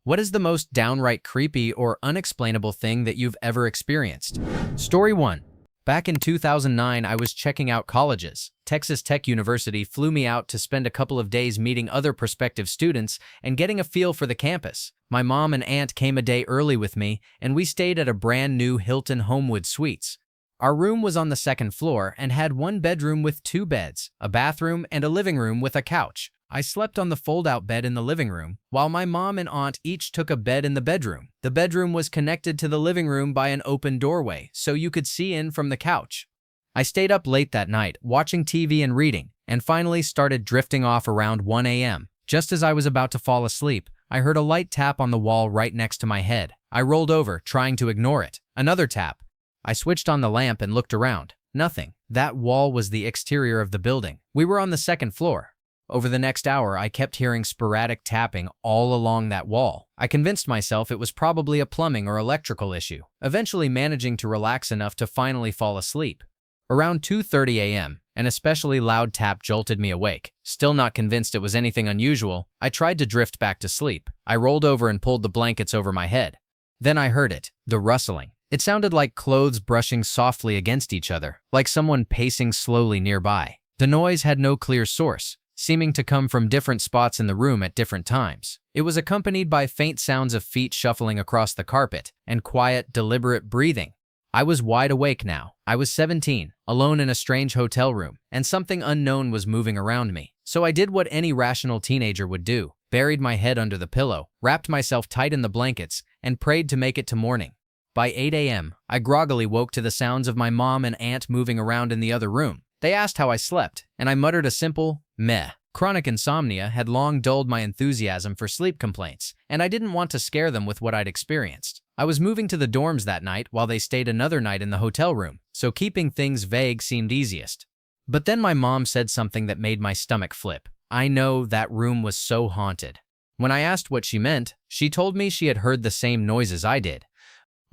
What is the most downright creepy or unexplainable thing that you've ever experienced? Story 1. Back in 2009, I was checking out colleges. Texas Tech University flew me out to spend a couple of days meeting other prospective students and getting a feel for the campus. My mom and aunt came a day early with me, and we stayed at a brand new Hilton Homewood Suites. Our room was on the second floor and had one bedroom with two beds, a bathroom, and a living room with a couch. I slept on the fold-out bed in the living room, while my mom and aunt each took a bed in the bedroom. The bedroom was connected to the living room by an open doorway, so you could see in from the couch. I stayed up late that night, watching TV and reading, and finally started drifting off around 1 a.m. Just as I was about to fall asleep, I heard a light tap on the wall right next to my head. I rolled over, trying to ignore it. Another tap. I switched on the lamp and looked around. Nothing. That wall was the exterior of the building. We were on the second floor. Over the next hour, I kept hearing sporadic tapping all along that wall. I convinced myself it was probably a plumbing or electrical issue, eventually managing to relax enough to finally fall asleep. Around 2:30 a.m., an especially loud tap jolted me awake. Still not convinced it was anything unusual, I tried to drift back to sleep. I rolled over and pulled the blankets over my head. Then I heard it, the rustling. It sounded like clothes brushing softly against each other, like someone pacing slowly nearby. The noise had no clear source, seeming to come from different spots in the room at different times. It was accompanied by faint sounds of feet shuffling across the carpet and quiet, deliberate breathing. I was wide awake now. I was 17, alone in a strange hotel room, and something unknown was moving around me. So I did what any rational teenager would do, buried my head under the pillow, wrapped myself tight in the blankets, and prayed to make it to morning. By 8 a.m., I groggily woke to the sounds of my mom and aunt moving around in the other room. They asked how I slept, and I muttered a simple, meh. Chronic insomnia had long dulled my enthusiasm for sleep complaints, and I didn't want to scare them with what I'd experienced. I was moving to the dorms that night while they stayed another night in the hotel room, so keeping things vague seemed easiest. But then my mom said something that made my stomach flip. I know that room was so haunted. When I asked what she meant, she told me she had heard the same noises I did.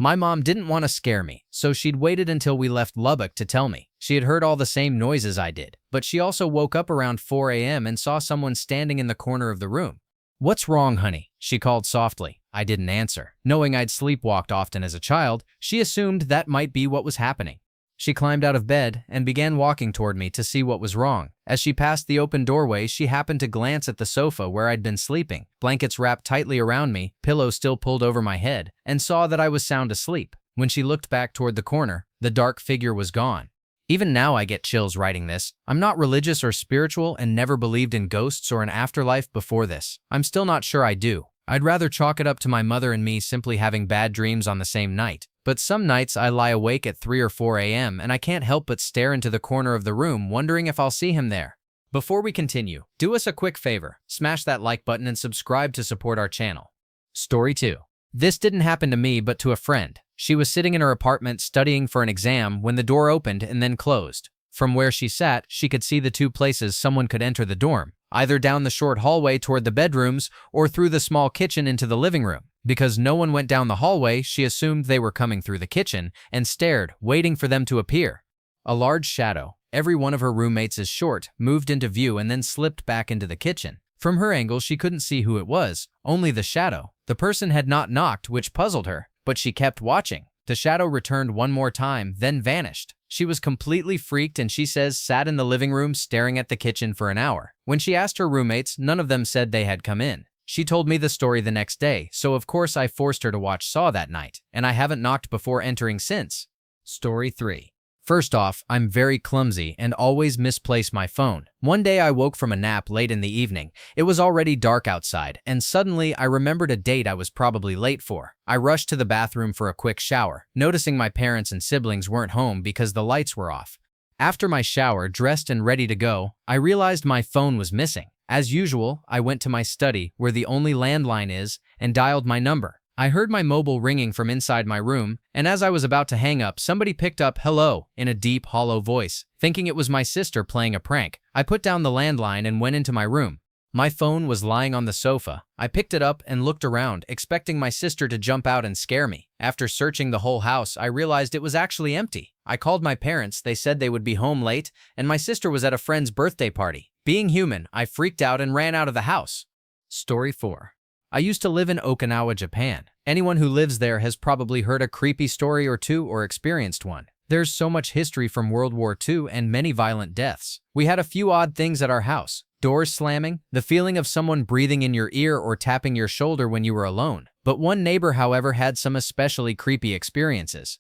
My mom didn't want to scare me, so she'd waited until we left Lubbock to tell me. She had heard all the same noises I did, but she also woke up around 4 a.m. and saw someone standing in the corner of the room. "What's wrong, honey?" she called softly. I didn't answer. Knowing I'd sleepwalked often as a child, she assumed that might be what was happening. She climbed out of bed and began walking toward me to see what was wrong. As she passed the open doorway, she happened to glance at the sofa where I'd been sleeping, blankets wrapped tightly around me, pillow still pulled over my head, and saw that I was sound asleep. When she looked back toward the corner, the dark figure was gone. Even now I get chills writing this. I'm not religious or spiritual and never believed in ghosts or an afterlife before this. I'm still not sure I do. I'd rather chalk it up to my mother and me simply having bad dreams on the same night. But some nights I lie awake at 3 or 4 a.m. and I can't help but stare into the corner of the room, wondering if I'll see him there. Before we continue, do us a quick favor. Smash that like button and subscribe to support our channel. Story 2. This didn't happen to me, but to a friend. She was sitting in her apartment studying for an exam when the door opened and then closed. From where she sat, she could see the two places someone could enter the dorm, either down the short hallway toward the bedrooms or through the small kitchen into the living room. Because no one went down the hallway, she assumed they were coming through the kitchen and stared, waiting for them to appear. A large shadow, every one of her roommates is short, moved into view and then slipped back into the kitchen. From her angle, she couldn't see who it was, only the shadow. The person had not knocked, which puzzled her, but she kept watching. The shadow returned one more time, then vanished. She was completely freaked and she says sat in the living room staring at the kitchen for an hour. When she asked her roommates, none of them said they had come in. She told me the story the next day, so of course I forced her to watch Saw that night, and I haven't knocked before entering since. Story 3. First off, I'm very clumsy and always misplace my phone. One day I woke from a nap late in the evening. It was already dark outside, and suddenly I remembered a date I was probably late for. I rushed to the bathroom for a quick shower, noticing my parents and siblings weren't home because the lights were off. After my shower, dressed and ready to go, I realized my phone was missing. As usual, I went to my study, where the only landline is, and dialed my number. I heard my mobile ringing from inside my room, and as I was about to hang up, somebody picked up "hello" in a deep, hollow voice. Thinking it was my sister playing a prank, I put down the landline and went into my room. My phone was lying on the sofa. I picked it up and looked around, expecting my sister to jump out and scare me. After searching the whole house, I realized it was actually empty. I called my parents, they said they would be home late, and my sister was at a friend's birthday party. Being human, I freaked out and ran out of the house. Story 4. I used to live in Okinawa, Japan. Anyone who lives there has probably heard a creepy story or two or experienced one. There's so much history from World War II and many violent deaths. We had a few odd things at our house. Doors slamming, the feeling of someone breathing in your ear or tapping your shoulder when you were alone. But one neighbor, however, had some especially creepy experiences.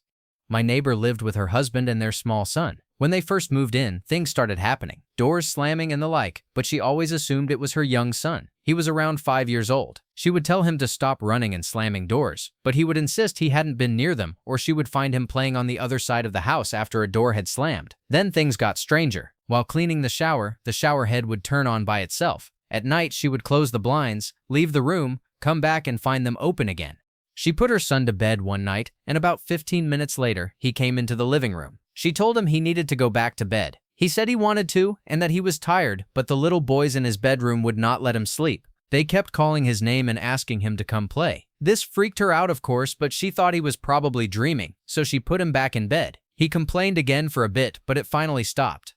My neighbor lived with her husband and their small son. When they first moved in, things started happening. Doors slamming and the like, but she always assumed it was her young son. He was around 5 years old. She would tell him to stop running and slamming doors, but he would insist he hadn't been near them, or she would find him playing on the other side of the house after a door had slammed. Then things got stranger. While cleaning the shower head would turn on by itself. At night, she would close the blinds, leave the room, come back and find them open again. She put her son to bed one night, and about 15 minutes later, he came into the living room. She told him he needed to go back to bed. He said he wanted to and that he was tired, but the little boys in his bedroom would not let him sleep. They kept calling his name and asking him to come play. This freaked her out, of course, but she thought he was probably dreaming, so she put him back in bed. He complained again for a bit, but it finally stopped.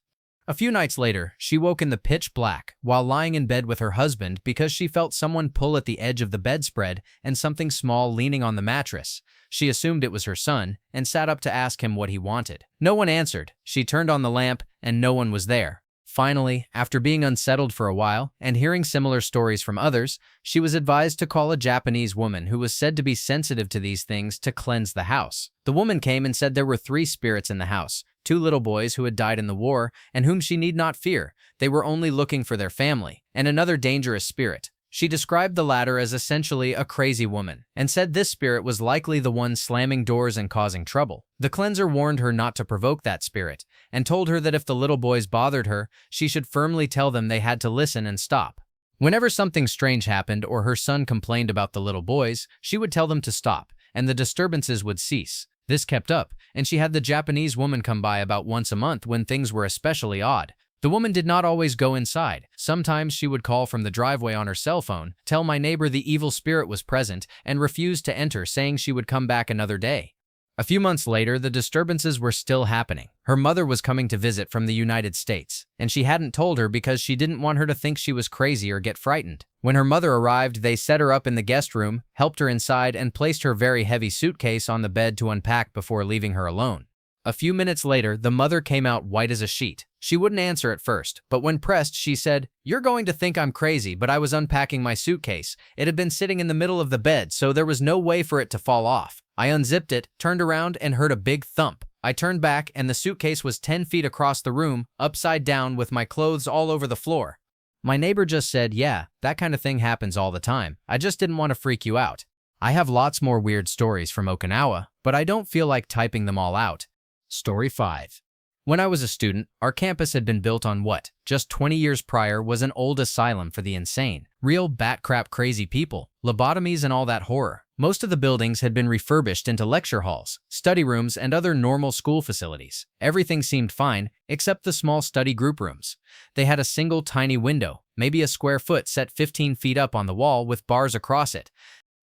A few nights later, she woke in the pitch black while lying in bed with her husband because she felt someone pull at the edge of the bedspread and something small leaning on the mattress. She assumed it was her son and sat up to ask him what he wanted. No one answered. She turned on the lamp and no one was there. Finally, after being unsettled for a while and hearing similar stories from others, she was advised to call a Japanese woman who was said to be sensitive to these things to cleanse the house. The woman came and said there were 3 spirits in the house. 2 little boys who had died in the war and whom she need not fear. They were only looking for their family, and another dangerous spirit. She described the latter as essentially a crazy woman and said this spirit was likely the one slamming doors and causing trouble. The cleanser warned her not to provoke that spirit and told her that if the little boys bothered her, she should firmly tell them they had to listen and stop. Whenever something strange happened or her son complained about the little boys, she would tell them to stop, and the disturbances would cease. This kept up, and she had the Japanese woman come by about once a month when things were especially odd. The woman did not always go inside. Sometimes she would call from the driveway on her cell phone, tell my neighbor the evil spirit was present, and refused to enter, saying she would come back another day. A few months later, the disturbances were still happening. Her mother was coming to visit from the United States, and she hadn't told her because she didn't want her to think she was crazy or get frightened. When her mother arrived, they set her up in the guest room, helped her inside, and placed her very heavy suitcase on the bed to unpack before leaving her alone. A few minutes later, the mother came out white as a sheet. She wouldn't answer at first, but when pressed, she said, "You're going to think I'm crazy, but I was unpacking my suitcase. It had been sitting in the middle of the bed, so there was no way for it to fall off. I unzipped it, turned around, and heard a big thump. I turned back, and the suitcase was 10 feet across the room, upside down, with my clothes all over the floor." My neighbor just said, "Yeah, that kind of thing happens all the time. I just didn't want to freak you out." I have lots more weird stories from Okinawa, but I don't feel like typing them all out. Story 5. When I was a student, our campus had been built on what, just 20 years prior, was an old asylum for the insane. Real bat-crap crazy people, lobotomies and all that horror. Most of the buildings had been refurbished into lecture halls, study rooms, and other normal school facilities. Everything seemed fine, except the small study group rooms. They had a single tiny window, maybe a square foot set 15 feet up on the wall with bars across it.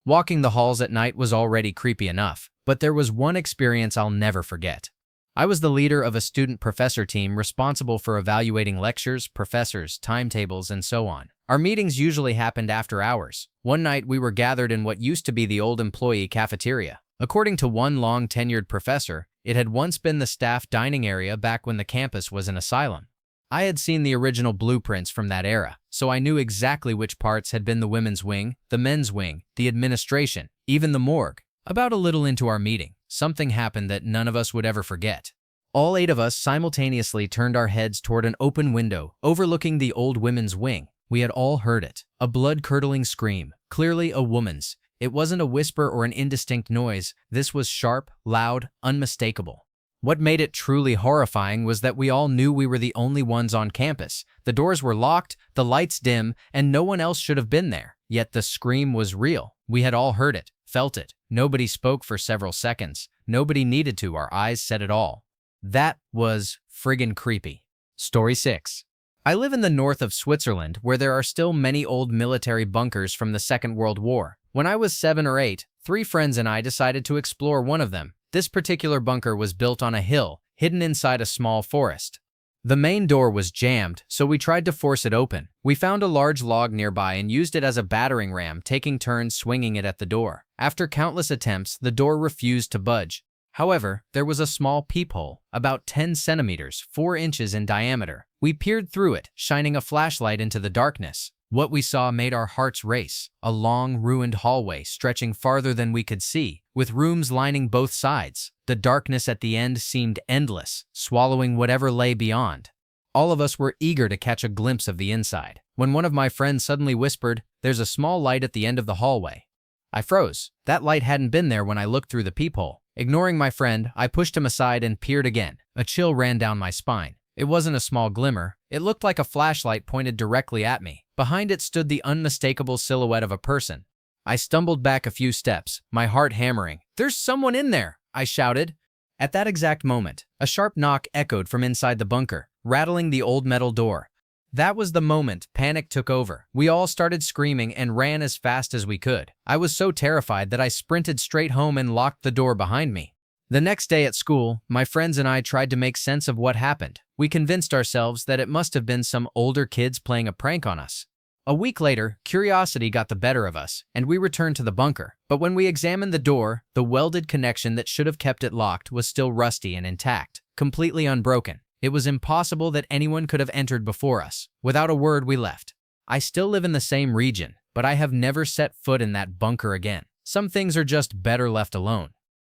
Walking the halls at night was already creepy enough, but there was one experience I'll never forget. I was the leader of a student-professor team responsible for evaluating lectures, professors, timetables, and so on. Our meetings usually happened after hours. One night, we were gathered in what used to be the old employee cafeteria. According to one long-tenured professor, it had once been the staff dining area back when the campus was an asylum. I had seen the original blueprints from that era, so I knew exactly which parts had been the women's wing, the men's wing, the administration, even the morgue. About a little into our meeting, something happened that none of us would ever forget. All 8 of us simultaneously turned our heads toward an open window overlooking the old women's wing. We had all heard it. A blood-curdling scream, clearly a woman's. It wasn't a whisper or an indistinct noise. This was sharp, loud, unmistakable. What made it truly horrifying was that we all knew we were the only ones on campus. The doors were locked, the lights dim, and no one else should have been there. Yet the scream was real. We had all heard it, felt it. Nobody spoke for several seconds. Nobody needed to. Our eyes said it all. That was friggin' creepy. Story 6. I live in the north of Switzerland, where there are still many old military bunkers from the Second World War. When I was 7 or 8, 3 friends and I decided to explore one of them. This particular bunker was built on a hill, hidden inside a small forest. The main door was jammed, so we tried to force it open. We found a large log nearby and used it as a battering ram, taking turns swinging it at the door. After countless attempts, the door refused to budge. However, there was a small peephole, about 10 centimeters, 4 inches in diameter. We peered through it, shining a flashlight into the darkness. What we saw made our hearts race. A long, ruined hallway stretching farther than we could see, with rooms lining both sides. The darkness at the end seemed endless, swallowing whatever lay beyond. All of us were eager to catch a glimpse of the inside, when one of my friends suddenly whispered, "There's a small light at the end of the hallway." I froze. That light hadn't been there when I looked through the peephole. Ignoring my friend, I pushed him aside and peered again. A chill ran down my spine. It wasn't a small glimmer. It looked like a flashlight pointed directly at me. Behind it stood the unmistakable silhouette of a person. I stumbled back a few steps, my heart hammering. "There's someone in there!" I shouted. At that exact moment, a sharp knock echoed from inside the bunker, rattling the old metal door. That was the moment panic took over. We all started screaming and ran as fast as we could. I was so terrified that I sprinted straight home and locked the door behind me. The next day at school, my friends and I tried to make sense of what happened. We convinced ourselves that it must have been some older kids playing a prank on us. A week later, curiosity got the better of us, and we returned to the bunker. But when we examined the door, the welded connection that should have kept it locked was still rusty and intact, completely unbroken. It was impossible that anyone could have entered before us. Without a word, we left. I still live in the same region, but I have never set foot in that bunker again. Some things are just better left alone.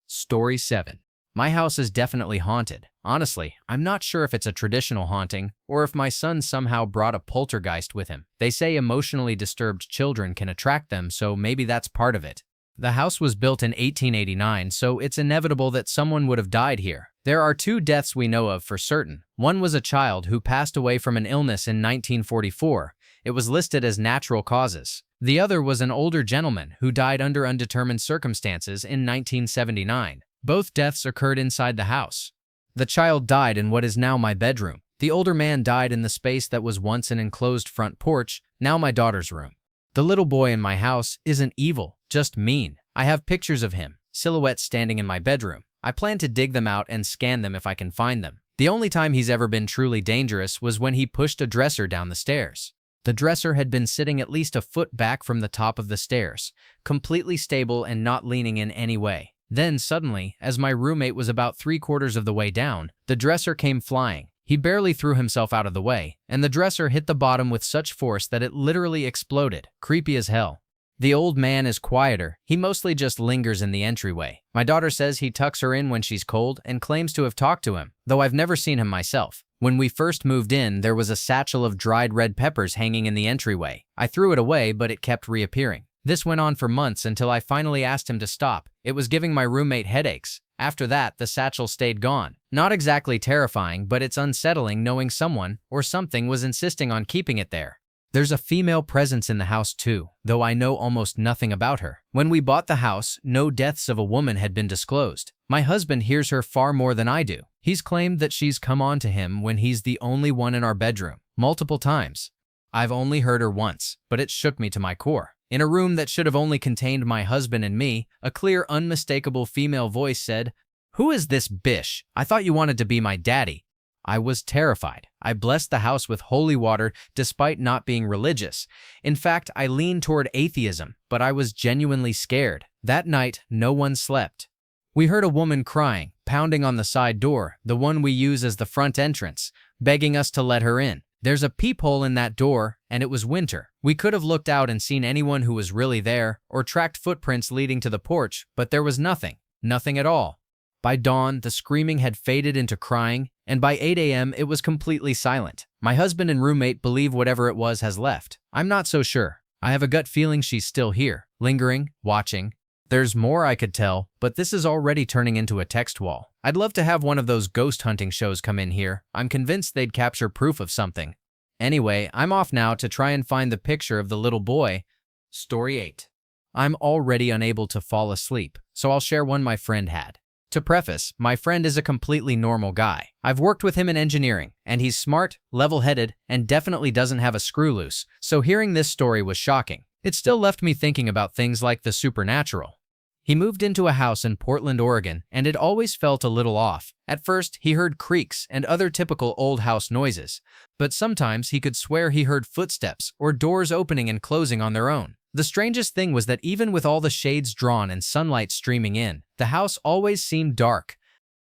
Story 7. My house is definitely haunted. Honestly, I'm not sure if it's a traditional haunting or if my son somehow brought a poltergeist with him. They say emotionally disturbed children can attract them, so maybe that's part of it. The house was built in 1889, so it's inevitable that someone would have died here. There are 2 deaths we know of for certain. One was a child who passed away from an illness in 1944. It was listed as natural causes. The other was an older gentleman who died under undetermined circumstances in 1979. Both deaths occurred inside the house. The child died in what is now my bedroom. The older man died in the space that was once an enclosed front porch, now my daughter's room. The little boy in my house isn't evil, just mean. I have pictures of him, silhouettes standing in my bedroom. I plan to dig them out and scan them if I can find them. The only time he's ever been truly dangerous was when he pushed a dresser down the stairs. The dresser had been sitting at least a foot back from the top of the stairs, completely stable and not leaning in any way. Then suddenly, as my roommate was about 3/4 of the way down, the dresser came flying. He barely threw himself out of the way, and the dresser hit the bottom with such force that it literally exploded. Creepy as hell. The old man is quieter. He mostly just lingers in the entryway. My daughter says he tucks her in when she's cold and claims to have talked to him, though I've never seen him myself. When we first moved in, there was a satchel of dried red peppers hanging in the entryway. I threw it away, but it kept reappearing. This went on for months until I finally asked him to stop. It was giving my roommate headaches. After that, the satchel stayed gone. Not exactly terrifying, but it's unsettling knowing someone or something was insisting on keeping it there. There's a female presence in the house too, though I know almost nothing about her. When we bought the house, no deaths of a woman had been disclosed. My husband hears her far more than I do. He's claimed that she's come on to him when he's the only one in our bedroom, multiple times. I've only heard her once, but it shook me to my core. In a room that should have only contained my husband and me, a clear, unmistakable female voice said, "Who is this bish? I thought you wanted to be my daddy." I was terrified. I blessed the house with holy water despite not being religious. In fact, I leaned toward atheism, but I was genuinely scared. That night, no one slept. We heard a woman crying, pounding on the side door, the one we use as the front entrance, begging us to let her in. There's a peephole in that door, and it was winter. We could have looked out and seen anyone who was really there, or tracked footprints leading to the porch, but there was nothing. Nothing at all. By dawn, the screaming had faded into crying, and by 8 a.m. it was completely silent. My husband and roommate believe whatever it was has left. I'm not so sure. I have a gut feeling she's still here, lingering, watching. There's more I could tell, but this is already turning into a text wall. I'd love to have one of those ghost hunting shows come in here. I'm convinced they'd capture proof of something. Anyway, I'm off now to try and find the picture of the little boy. Story 8. I'm already unable to fall asleep, so I'll share one my friend had. To preface, my friend is a completely normal guy. I've worked with him in engineering, and he's smart, level-headed, and definitely doesn't have a screw loose, so hearing this story was shocking. It still left me thinking about things like the supernatural. He moved into a house in Portland, Oregon, and it always felt a little off. At first, he heard creaks and other typical old house noises, but sometimes he could swear he heard footsteps or doors opening and closing on their own. The strangest thing was that even with all the shades drawn and sunlight streaming in, the house always seemed dark.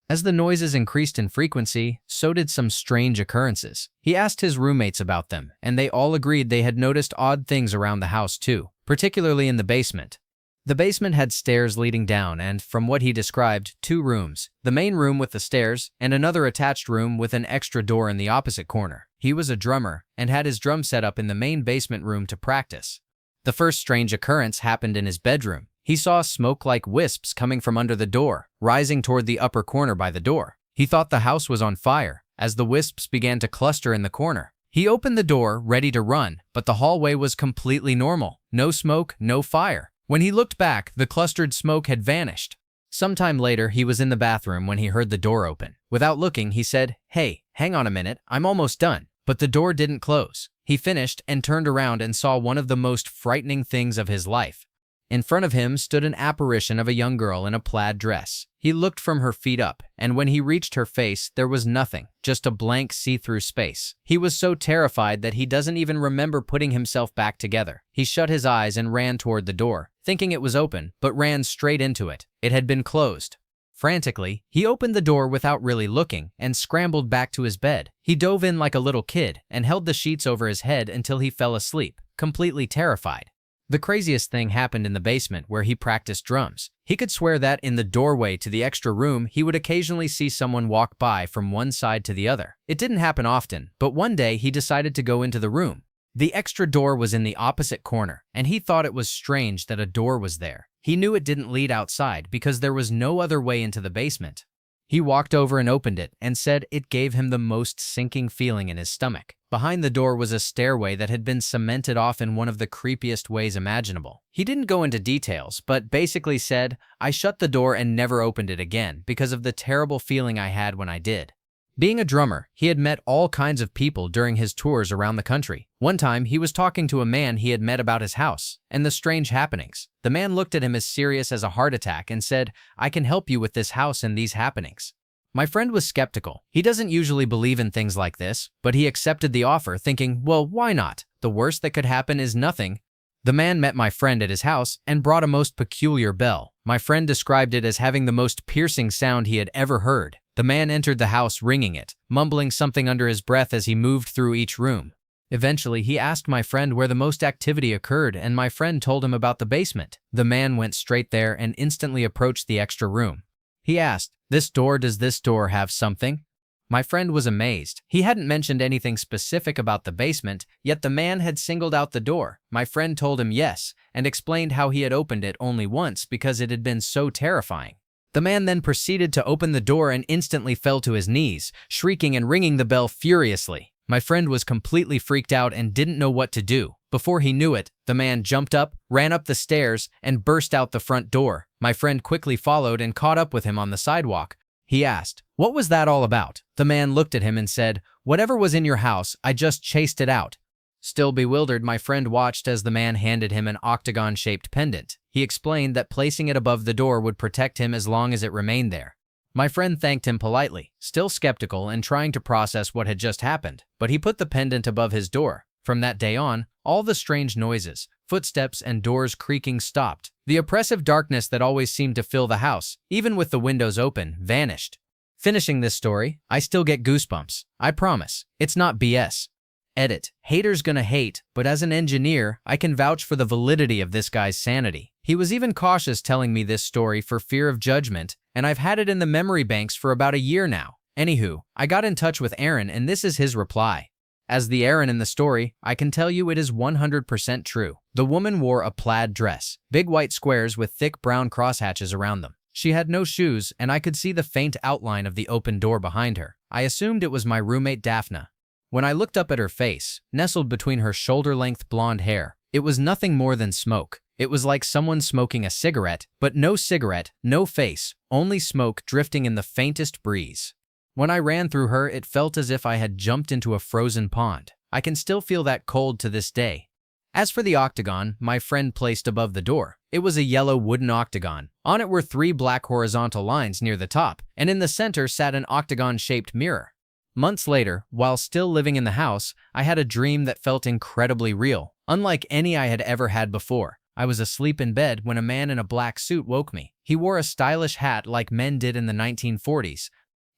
As the noises increased in frequency, so did some strange occurrences. He asked his roommates about them, and they all agreed they had noticed odd things around the house too, particularly in the basement. The basement had stairs leading down and, from what he described, 2 rooms, the main room with the stairs and another attached room with an extra door in the opposite corner. He was a drummer and had his drum set up in the main basement room to practice. The first strange occurrence happened in his bedroom. He saw smoke like wisps coming from under the door, rising toward the upper corner by the door. He thought the house was on fire, as the wisps began to cluster in the corner. He opened the door, ready to run, but the hallway was completely normal. No smoke, no fire. When he looked back, the clustered smoke had vanished. Sometime later, he was in the bathroom when he heard the door open. Without looking, he said, "Hey, hang on a minute, I'm almost done." But the door didn't close. He finished and turned around and saw one of the most frightening things of his life. In front of him stood an apparition of a young girl in a plaid dress. He looked from her feet up, and when he reached her face, there was nothing, just a blank see-through space. He was so terrified that he doesn't even remember putting himself back together. He shut his eyes and ran toward the door, thinking it was open, but ran straight into it. It had been closed. Frantically, he opened the door without really looking and scrambled back to his bed. He dove in like a little kid and held the sheets over his head until he fell asleep, completely terrified. The craziest thing happened in the basement where he practiced drums. He could swear that in the doorway to the extra room, he would occasionally see someone walk by from one side to the other. It didn't happen often, but one day he decided to go into the room. The extra door was in the opposite corner, and he thought it was strange that a door was there. He knew it didn't lead outside because there was no other way into the basement. He walked over and opened it and said it gave him the most sinking feeling in his stomach. Behind the door was a stairway that had been cemented off in one of the creepiest ways imaginable. He didn't go into details, but basically said, "I shut the door and never opened it again because of the terrible feeling I had when I did." Being a drummer, he had met all kinds of people during his tours around the country. One time, he was talking to a man he had met about his house and the strange happenings. The man looked at him as serious as a heart attack and said, "I can help you with this house and these happenings." My friend was skeptical. He doesn't usually believe in things like this, but he accepted the offer, thinking, well, why not? The worst that could happen is nothing. The man met my friend at his house and brought a most peculiar bell. My friend described it as having the most piercing sound he had ever heard. The man entered the house ringing it, mumbling something under his breath as he moved through each room. Eventually, he asked my friend where the most activity occurred, and my friend told him about the basement. The man went straight there and instantly approached the extra room. He asked, does this door have something?" My friend was amazed. He hadn't mentioned anything specific about the basement, yet the man had singled out the door. My friend told him yes, and explained how he had opened it only once because it had been so terrifying. The man then proceeded to open the door and instantly fell to his knees, shrieking and ringing the bell furiously. My friend was completely freaked out and didn't know what to do. Before he knew it, the man jumped up, ran up the stairs, and burst out the front door. My friend quickly followed and caught up with him on the sidewalk. He asked, "What was that all about?" The man looked at him and said, "Whatever was in your house, I just chased it out." Still bewildered, my friend watched as the man handed him an octagon-shaped pendant. He explained that placing it above the door would protect him as long as it remained there. My friend thanked him politely, still skeptical and trying to process what had just happened, but he put the pendant above his door. From that day on, all the strange noises, footsteps and doors creaking stopped. The oppressive darkness that always seemed to fill the house, even with the windows open, vanished. Finishing this story, I still get goosebumps. I promise. It's not BS. Edit. Haters gonna hate, but as an engineer, I can vouch for the validity of this guy's sanity. He was even cautious telling me this story for fear of judgment, and I've had it in the memory banks for about a year now. Anywho, I got in touch with Aaron and this is his reply. As the Aaron in the story, I can tell you it is 100% true. The woman wore a plaid dress, big white squares with thick brown crosshatches around them. She had no shoes, and I could see the faint outline of the open door behind her. I assumed it was my roommate Daphne. When I looked up at her face, nestled between her shoulder-length blonde hair, it was nothing more than smoke. It was like someone smoking a cigarette, but no cigarette, no face, only smoke drifting in the faintest breeze. When I ran through her, it felt as if I had jumped into a frozen pond. I can still feel that cold to this day. As for the octagon my friend placed above the door, It was a yellow wooden octagon. On it were 3 black horizontal lines near the top, and in the center sat an octagon-shaped mirror. Months later, while still living in the house, I had a dream that felt incredibly real, unlike any I had ever had before. I was asleep in bed when a man in a black suit woke me. He wore a stylish hat like men did in the 1940s.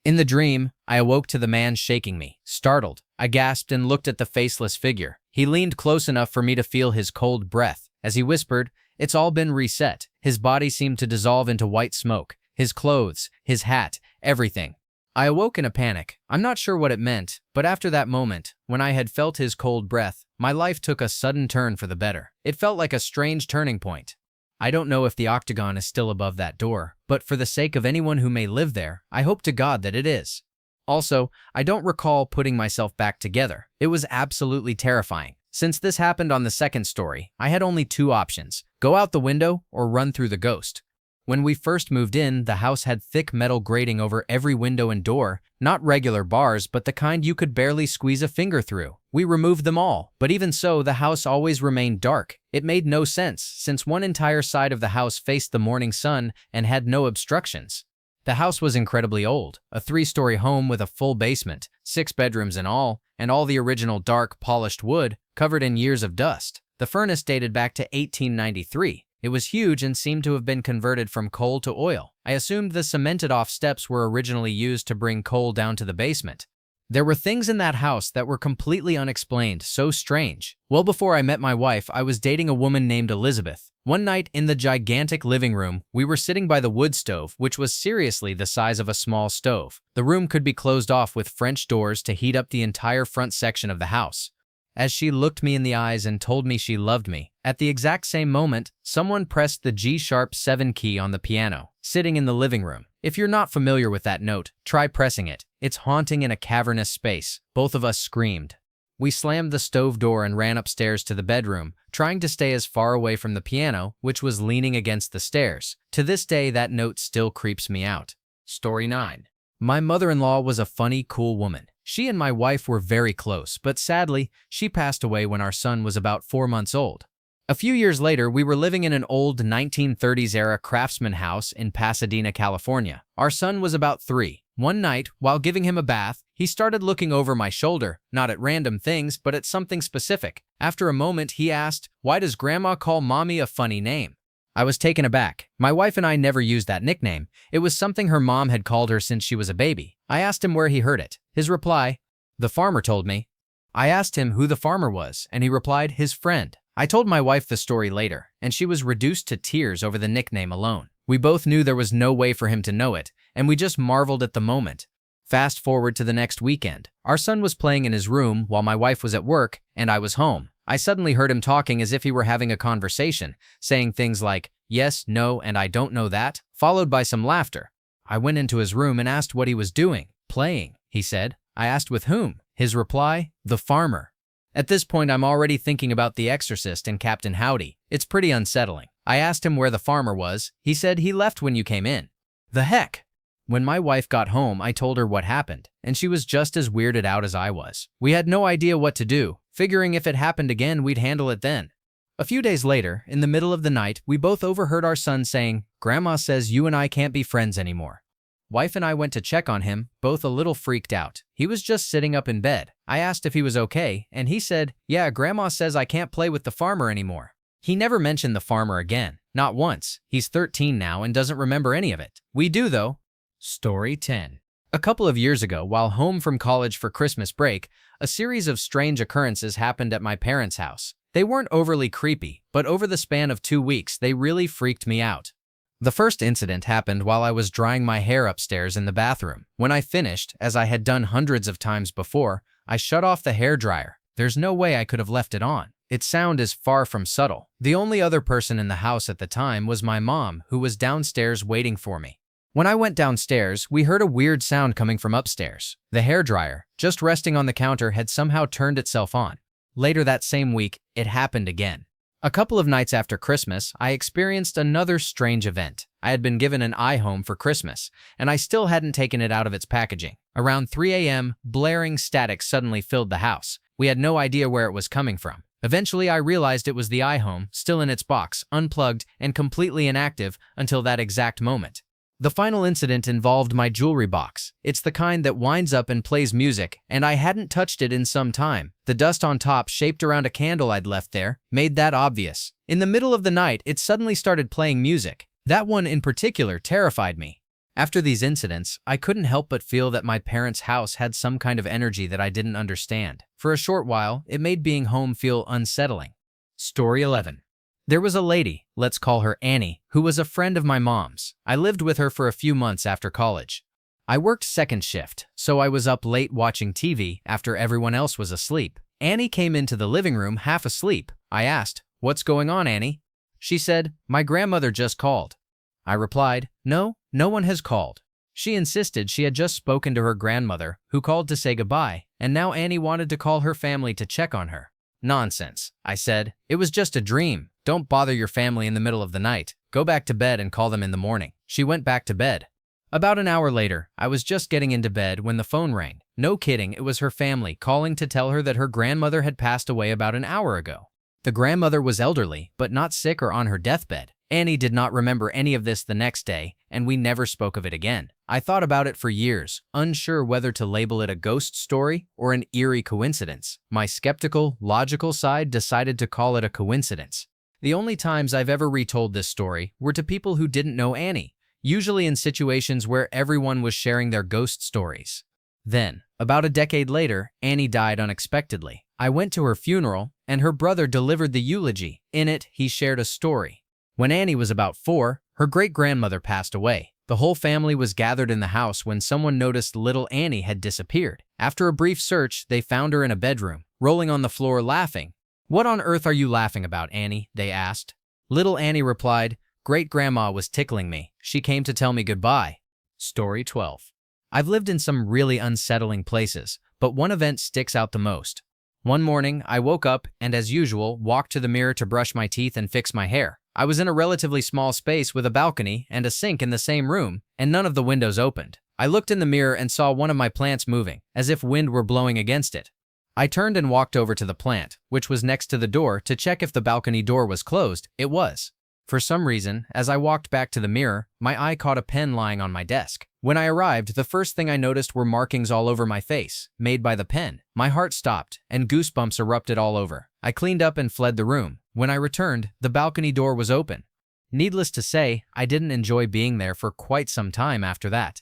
In the dream, I awoke to the man shaking me. Startled, I gasped and looked at the faceless figure. He leaned close enough for me to feel his cold breath. As he whispered, "It's all been reset." His body seemed to dissolve into white smoke. His clothes, his hat, everything. I awoke in a panic. I'm not sure what it meant, but after that moment, when I had felt his cold breath, my life took a sudden turn for the better. It felt like a strange turning point. I don't know if the octagon is still above that door, but for the sake of anyone who may live there, I hope to God that it is. Also, I don't recall putting myself back together. It was absolutely terrifying. Since this happened on the second story, I had only 2 options: go out the window or run through the ghost. When we first moved in, the house had thick metal grating over every window and door, not regular bars, but the kind you could barely squeeze a finger through. We removed them all, but even so, the house always remained dark. It made no sense, since one entire side of the house faced the morning sun and had no obstructions. The house was incredibly old, a 3-story home with a full basement, 6 bedrooms in all, and all the original dark, polished wood, covered in years of dust. The furnace dated back to 1893. It was huge and seemed to have been converted from coal to oil. I assumed the cemented-off steps were originally used to bring coal down to the basement. There were things in that house that were completely unexplained, so strange. Well before I met my wife, I was dating a woman named Elizabeth. One night, in the gigantic living room, we were sitting by the wood stove, which was seriously the size of a small stove. The room could be closed off with French doors to heat up the entire front section of the house. As she looked me in the eyes and told me she loved me, at the exact same moment, someone pressed the G-sharp 7 key on the piano, sitting in the living room. If you're not familiar with that note, try pressing it. It's haunting in a cavernous space. Both of us screamed. We slammed the stove door and ran upstairs to the bedroom, trying to stay as far away from the piano, which was leaning against the stairs. To this day, that note still creeps me out. Story 9. My mother-in-law was a funny, cool woman. She and my wife were very close, but sadly, she passed away when our son was about 4 months old. A few years later, we were living in an old 1930s-era craftsman house in Pasadena, California. Our son was about 3. One night, while giving him a bath, he started looking over my shoulder, not at random things, but at something specific. After a moment, he asked, "Why does Grandma call Mommy a funny name?" I was taken aback. My wife and I never used that nickname. It was something her mom had called her since she was a baby. I asked him where he heard it. His reply, "The farmer told me." I asked him who the farmer was, and he replied, "His friend." I told my wife the story later, and she was reduced to tears over the nickname alone. We both knew there was no way for him to know it, and we just marveled at the moment. Fast forward to the next weekend. Our son was playing in his room while my wife was at work, and I was home. I suddenly heard him talking as if he were having a conversation, saying things like, "Yes, no, and I don't know that," followed by some laughter. I went into his room and asked what he was doing. "Playing," he said. I asked with whom. His reply, "The farmer." At this point, I'm already thinking about The Exorcist and Captain Howdy. It's pretty unsettling. I asked him where the farmer was. He said he left when you came in. The heck? When my wife got home, I told her what happened, and she was just as weirded out as I was. We had no idea what to do, figuring if it happened again, we'd handle it then. A few days later, in the middle of the night, we both overheard our son saying, "Grandma says you and I can't be friends anymore." Wife and I went to check on him, both a little freaked out. He was just sitting up in bed. I asked if he was okay, and he said, "Yeah, Grandma says I can't play with the farmer anymore." He never mentioned the farmer again. Not once. He's 13 now and doesn't remember any of it. We do, though. Story 10. A couple of years ago, while home from college for Christmas break, a series of strange occurrences happened at my parents' house. They weren't overly creepy, but over the span of 2 weeks, they really freaked me out. The first incident happened while I was drying my hair upstairs in the bathroom. When I finished, as I had done hundreds of times before, I shut off the hairdryer. There's no way I could have left it on. Its sound is far from subtle. The only other person in the house at the time was my mom, who was downstairs waiting for me. When I went downstairs, we heard a weird sound coming from upstairs. The hairdryer, just resting on the counter, had somehow turned itself on. Later that same week, it happened again. A couple of nights after Christmas, I experienced another strange event. I had been given an iHome for Christmas, and I still hadn't taken it out of its packaging. Around 3 a.m., blaring static suddenly filled the house. We had no idea where it was coming from. Eventually, I realized it was the iHome, still in its box, unplugged, and completely inactive until that exact moment. The final incident involved my jewelry box. It's the kind that winds up and plays music, and I hadn't touched it in some time. The dust on top, shaped around a candle I'd left there, made that obvious. In the middle of the night, it suddenly started playing music. That one in particular terrified me. After these incidents, I couldn't help but feel that my parents' house had some kind of energy that I didn't understand. For a short while, it made being home feel unsettling. Story 11. There was a lady, let's call her Annie, who was a friend of my mom's. I lived with her for a few months after college. I worked second shift, so I was up late watching TV after everyone else was asleep. Annie came into the living room half asleep. I asked, "What's going on, Annie?" She said, "My grandmother just called." I replied, "No, no one has called." She insisted she had just spoken to her grandmother, who called to say goodbye, and now Annie wanted to call her family to check on her. "Nonsense," I said. "It was just a dream. Don't bother your family in the middle of the night. Go back to bed and call them in the morning." She went back to bed. About an hour later, I was just getting into bed when the phone rang. No kidding, it was her family calling to tell her that her grandmother had passed away about an hour ago. The grandmother was elderly, but not sick or on her deathbed. Annie did not remember any of this the next day, and we never spoke of it again. I thought about it for years, unsure whether to label it a ghost story or an eerie coincidence. My skeptical, logical side decided to call it a coincidence. The only times I've ever retold this story were to people who didn't know Annie, usually in situations where everyone was sharing their ghost stories. Then, about a decade later, Annie died unexpectedly. I went to her funeral, and her brother delivered the eulogy. In it, he shared a story. When Annie was about 4, her great-grandmother passed away. The whole family was gathered in the house when someone noticed little Annie had disappeared. After a brief search, they found her in a bedroom, rolling on the floor laughing. "What on earth are you laughing about, Annie?" they asked. Little Annie replied, "Great-grandma was tickling me. She came to tell me goodbye." Story 12. I've lived in some really unsettling places, but one event sticks out the most. One morning, I woke up and, as usual, walked to the mirror to brush my teeth and fix my hair. I was in a relatively small space with a balcony and a sink in the same room, and none of the windows opened. I looked in the mirror and saw one of my plants moving, as if wind were blowing against it. I turned and walked over to the plant, which was next to the door, to check if the balcony door was closed. It was. For some reason, as I walked back to the mirror, my eye caught a pen lying on my desk. When I arrived, the first thing I noticed were markings all over my face, made by the pen. My heart stopped, and goosebumps erupted all over. I cleaned up and fled the room. When I returned, the balcony door was open. Needless to say, I didn't enjoy being there for quite some time after that.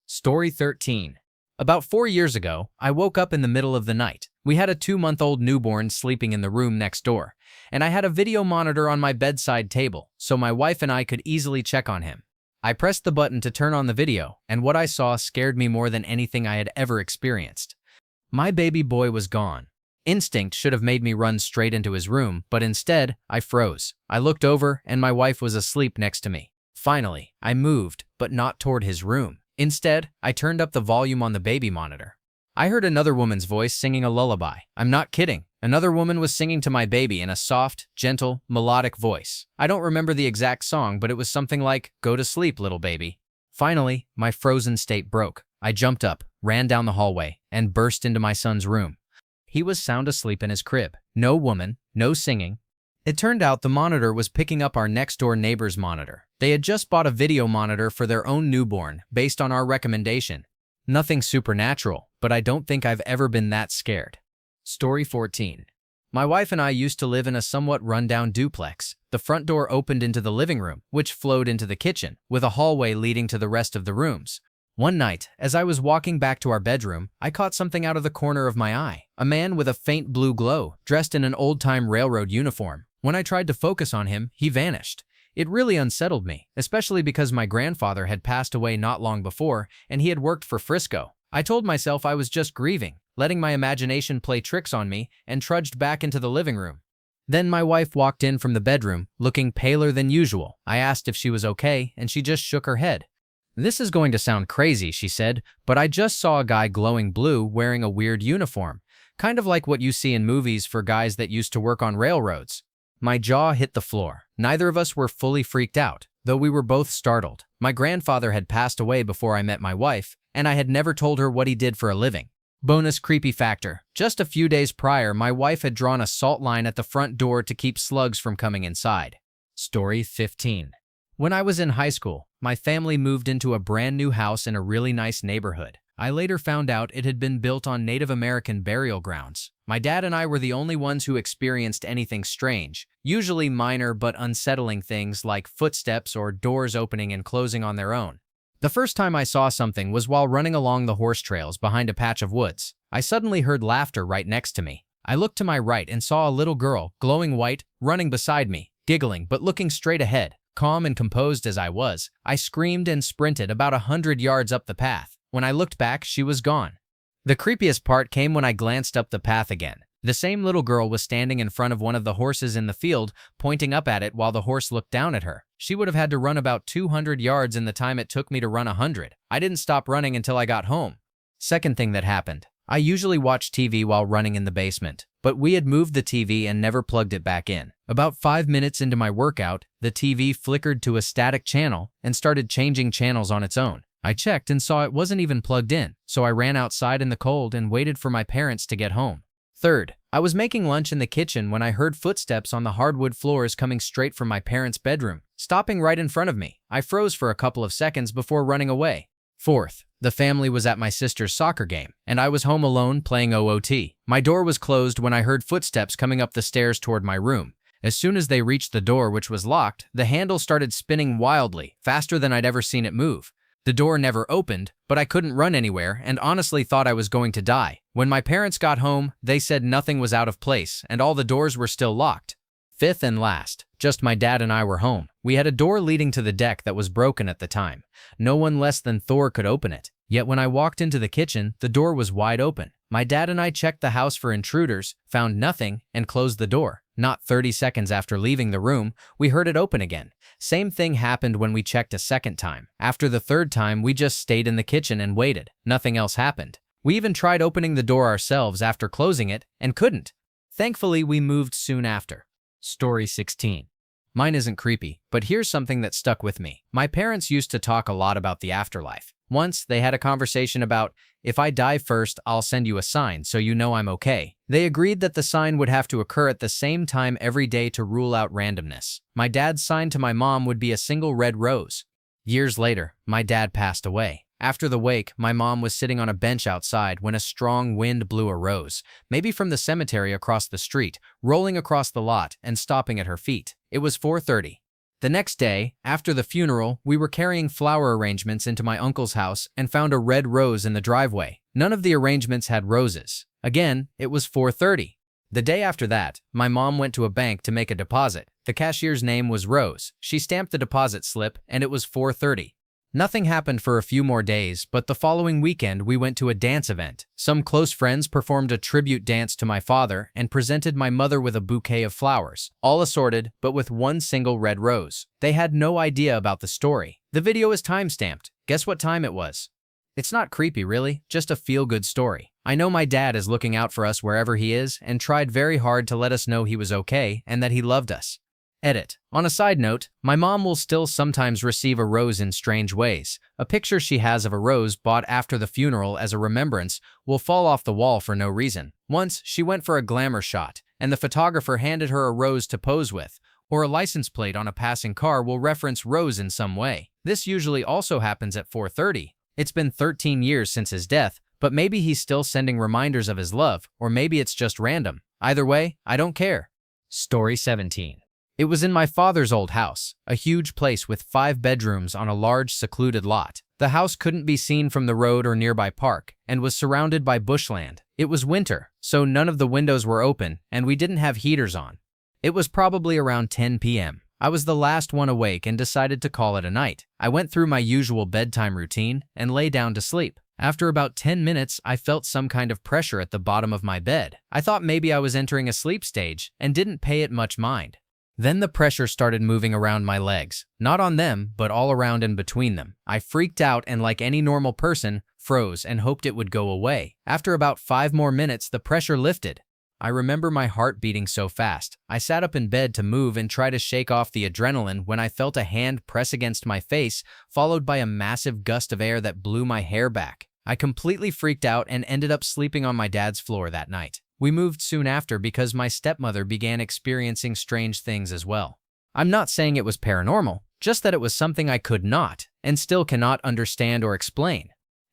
Story 13. About 4 years ago, I woke up in the middle of the night. We had a 2-month-old newborn sleeping in the room next door, and I had a video monitor on my bedside table, so my wife and I could easily check on him. I pressed the button to turn on the video, and what I saw scared me more than anything I had ever experienced. My baby boy was gone. Instinct should have made me run straight into his room, but instead, I froze. I looked over, and my wife was asleep next to me. Finally, I moved, but not toward his room. Instead, I turned up the volume on the baby monitor. I heard another woman's voice singing a lullaby. I'm not kidding. Another woman was singing to my baby in a soft, gentle, melodic voice. I don't remember the exact song, but it was something like, "Go to sleep, little baby." Finally, my frozen state broke. I jumped up, ran down the hallway, and burst into my son's room. He was sound asleep in his crib. No woman, no singing. It turned out the monitor was picking up our next-door neighbor's monitor. They had just bought a video monitor for their own newborn, based on our recommendation. Nothing supernatural, but I don't think I've ever been that scared. Story 14. My wife and I used to live in a somewhat run-down duplex. The front door opened into the living room, which flowed into the kitchen, with a hallway leading to the rest of the rooms. One night, as I was walking back to our bedroom, I caught something out of the corner of my eye. A man with a faint blue glow, dressed in an old-time railroad uniform. When I tried to focus on him, he vanished. It really unsettled me, especially because my grandfather had passed away not long before, and he had worked for Frisco. I told myself I was just grieving, letting my imagination play tricks on me, and trudged back into the living room. Then my wife walked in from the bedroom, looking paler than usual. I asked if she was okay, and she just shook her head. "This is going to sound crazy," she said, "but I just saw a guy glowing blue wearing a weird uniform, kind of like what you see in movies for guys that used to work on railroads." My jaw hit the floor. Neither of us were fully freaked out, though we were both startled. My grandfather had passed away before I met my wife, and I had never told her what he did for a living. Bonus creepy factor. Just a few days prior, my wife had drawn a salt line at the front door to keep slugs from coming inside. Story 15. When I was in high school, my family moved into a brand new house in a really nice neighborhood. I later found out it had been built on Native American burial grounds. My dad and I were the only ones who experienced anything strange, usually minor but unsettling things like footsteps or doors opening and closing on their own. The first time I saw something was while running along the horse trails behind a patch of woods. I suddenly heard laughter right next to me. I looked to my right and saw a little girl, glowing white, running beside me, giggling but looking straight ahead. Calm and composed as I was, I screamed and sprinted about 100 yards up the path. When I looked back, she was gone. The creepiest part came when I glanced up the path again. The same little girl was standing in front of one of the horses in the field, pointing up at it while the horse looked down at her. She would have had to run about 200 yards in the time it took me to run 100. I didn't stop running until I got home. Second thing that happened. I usually watch TV while running in the basement, but we had moved the TV and never plugged it back in. About 5 minutes into my workout, the TV flickered to a static channel and started changing channels on its own. I checked and saw it wasn't even plugged in, so I ran outside in the cold and waited for my parents to get home. Third, I was making lunch in the kitchen when I heard footsteps on the hardwood floors coming straight from my parents' bedroom, stopping right in front of me. I froze for a couple of seconds before running away. Fourth, the family was at my sister's soccer game, and I was home alone playing OOT. My door was closed when I heard footsteps coming up the stairs toward my room. As soon as they reached the door, which was locked, the handle started spinning wildly, faster than I'd ever seen it move. The door never opened, but I couldn't run anywhere and honestly thought I was going to die. When my parents got home, they said nothing was out of place and all the doors were still locked. Fifth and last, just my dad and I were home. We had a door leading to the deck that was broken at the time. No one less than Thor could open it. Yet when I walked into the kitchen, the door was wide open. My dad and I checked the house for intruders, found nothing, and closed the door. Not 30 seconds after leaving the room, we heard it open again. Same thing happened when we checked a second time. After the third time, we just stayed in the kitchen and waited. Nothing else happened. We even tried opening the door ourselves after closing it and couldn't. Thankfully, we moved soon after. Story 16. Mine isn't creepy, but here's something that stuck with me. My parents used to talk a lot about the afterlife. Once, they had a conversation about, if I die first, I'll send you a sign so you know I'm okay. They agreed that the sign would have to occur at the same time every day to rule out randomness. My dad's sign to my mom would be a single red rose. Years later, my dad passed away. After the wake, my mom was sitting on a bench outside when a strong wind blew a rose, maybe from the cemetery across the street, rolling across the lot and stopping at her feet. It was 4:30. The next day, after the funeral, we were carrying flower arrangements into my uncle's house and found a red rose in the driveway. None of the arrangements had roses. Again, it was 4:30. The day after that, my mom went to a bank to make a deposit. The cashier's name was Rose. She stamped the deposit slip, and it was 4:30. Nothing happened for a few more days, but the following weekend we went to a dance event. Some close friends performed a tribute dance to my father and presented my mother with a bouquet of flowers, all assorted, but with one single red rose. They had no idea about the story. The video is time-stamped. Guess what time it was? It's not creepy, really, just a feel-good story. I know my dad is looking out for us wherever he is and tried very hard to let us know he was okay and that he loved us. Edit. On a side note, my mom will still sometimes receive a rose in strange ways. A picture she has of a rose bought after the funeral as a remembrance will fall off the wall for no reason. Once, she went for a glamour shot, and the photographer handed her a rose to pose with, or a license plate on a passing car will reference rose in some way. This usually also happens at 4:30. It's been 13 years since his death, but maybe he's still sending reminders of his love, or maybe it's just random. Either way, I don't care. Story 17. It was in my father's old house, a huge place with 5 bedrooms on a large secluded lot. The house couldn't be seen from the road or nearby park and was surrounded by bushland. It was winter, so none of the windows were open and we didn't have heaters on. It was probably around 10 p.m. I was the last one awake and decided to call it a night. I went through my usual bedtime routine and lay down to sleep. After about 10 minutes, I felt some kind of pressure at the bottom of my bed. I thought maybe I was entering a sleep stage and didn't pay it much mind. Then the pressure started moving around my legs, not on them, but all around and between them. I freaked out and, like any normal person, froze and hoped it would go away. After about 5 more minutes, the pressure lifted. I remember my heart beating so fast. I sat up in bed to move and try to shake off the adrenaline when I felt a hand press against my face, followed by a massive gust of air that blew my hair back. I completely freaked out and ended up sleeping on my dad's floor that night. We moved soon after because my stepmother began experiencing strange things as well. I'm not saying it was paranormal, just that it was something I could not, and still cannot understand or explain.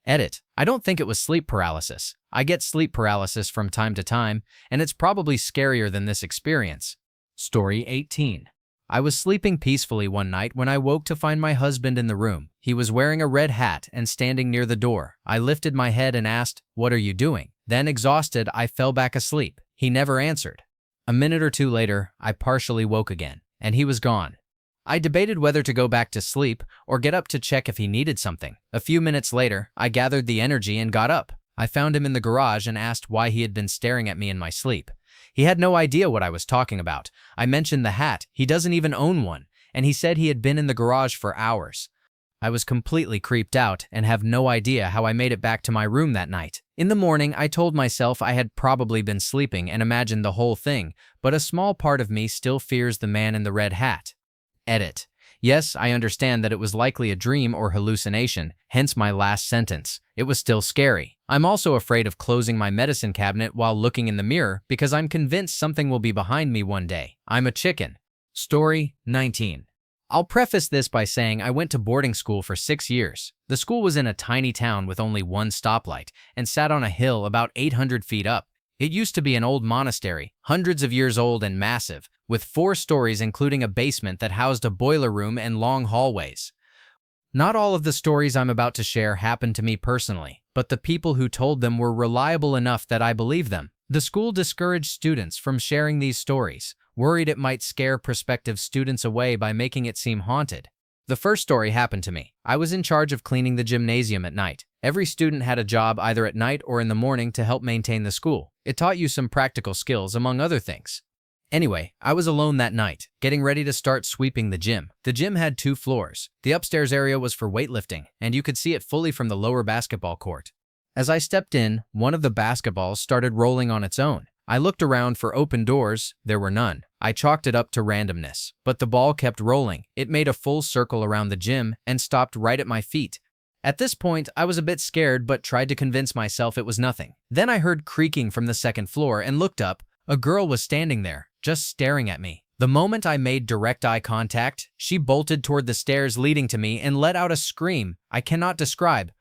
Edit. I don't think it was sleep paralysis. I get sleep paralysis from time to time, and it's probably scarier than this experience. Story 18. I was sleeping peacefully one night when I woke to find my husband in the room. He was wearing a red hat and standing near the door. I lifted my head and asked, "What are you doing?" Then, exhausted, I fell back asleep. He never answered. A minute or two later, I partially woke again, and he was gone. I debated whether to go back to sleep or get up to check if he needed something. A few minutes later, I gathered the energy and got up. I found him in the garage and asked why he had been staring at me in my sleep. He had no idea what I was talking about. I mentioned the hat. He doesn't even own one, and he said he had been in the garage for hours. I was completely creeped out and have no idea how I made it back to my room that night. In the morning, I told myself I had probably been sleeping and imagined the whole thing, but a small part of me still fears the man in the red hat. Edit. Yes, I understand that it was likely a dream or hallucination, hence my last sentence. It was still scary. I'm also afraid of closing my medicine cabinet while looking in the mirror because I'm convinced something will be behind me one day. I'm a chicken. Story 19. I'll preface this by saying I went to boarding school for 6 years. The school was in a tiny town with only one stoplight and sat on a hill about 800 feet up. It used to be an old monastery, hundreds of years old and massive, with 4 stories including a basement that housed a boiler room and long hallways. Not all of the stories I'm about to share happened to me personally, but the people who told them were reliable enough that I believe them. The school discouraged students from sharing these stories, worried it might scare prospective students away by making it seem haunted. The first story happened to me. I was in charge of cleaning the gymnasium at night. Every student had a job either at night or in the morning to help maintain the school. It taught you some practical skills, among other things. Anyway, I was alone that night, getting ready to start sweeping the gym. The gym had 2 floors. The upstairs area was for weightlifting, and you could see it fully from the lower basketball court. As I stepped in, one of the basketballs started rolling on its own. I looked around for open doors. There were none. I chalked it up to randomness, but the ball kept rolling. It made a full circle around the gym and stopped right at my feet. At this point, I was a bit scared but tried to convince myself it was nothing. Then I heard creaking from the second floor and looked up. A girl was standing there, just staring at me. The moment I made direct eye contact, she bolted toward the stairs leading to me and let out a scream I cannot describe.